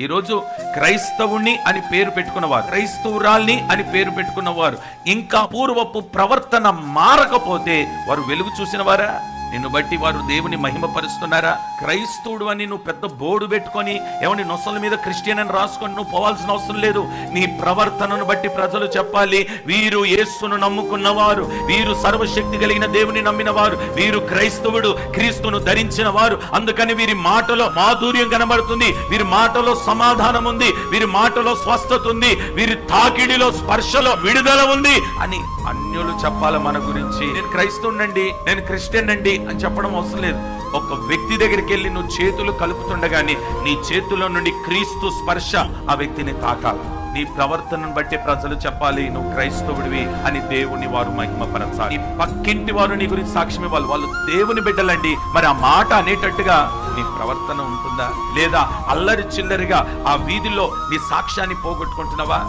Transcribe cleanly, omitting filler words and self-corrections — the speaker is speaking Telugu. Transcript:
ఈరోజు క్రైస్తవుని అని పేరు పెట్టుకున్నవారు, క్రైస్తవురాల్ని అని పేరు పెట్టుకున్నవారు ఇంకా పూర్వపు ప్రవర్తన మారకపోతే వారు వెలుగు చూసిన వారా? నిన్ను బట్టి వారు దేవుని మహిమపరుస్తున్నారా? క్రైస్తవుడు అని నువ్వు పెద్ద బోర్డు పెట్టుకొని ఏమని నొసల మీద క్రిస్టియన్ అని రాసుకొని నువ్వు పోవాల్సిన అవసరం లేదు. నీ ప్రవర్తనను బట్టి ప్రజలు చెప్పాలి, వీరు యేసును నమ్ముకున్నవారు, వీరు సర్వశక్తి కలిగిన దేవుని నమ్మిన వారు, వీరు క్రైస్తవుడు, క్రీస్తును ధరించిన వారు. అందుకని వీరి మాటలో మాధుర్యం కనబడుతుంది, వీరి మాటలో సమాధానం ఉంది, వీరి మాటలో స్వస్థత ఉంది, వీరి తాకిడిలో స్పర్శలో విడుదల ఉంది అని అన్యులు చెప్పాలి మన గురించి. నేను క్రైస్తవునండి, నేను క్రిస్టియన్ అండి అని చెప్పడం అవసరం లేదు. ఒక వ్యక్తి దగ్గరికి వెళ్ళి నువ్వు చేతులు కలుపుతుండగానే నీ చేతుల్లో నుండి క్రీస్తు స్పర్శ ఆ వ్యక్తిని తాకాలి. నీ ప్రవర్తనను బట్టి ప్రజలు చెప్పాలి నువ్వు క్రైస్తవుడివి అని దేవుని వారు మహిమపరచాలి. నీ పక్కింటి వారు నీ గురించి సాక్ష్యం ఇవ్వాలి, వాళ్ళు దేవుని బిడ్డలండి. మరి ఆ మాట అనేటట్టుగా నీ ప్రవర్తన ఉంటుందా? లేదా అల్లరి చిల్లరిగా ఆ వీధిలో నీ సాక్ష్యాన్ని పోగొట్టుకుంటున్నావా?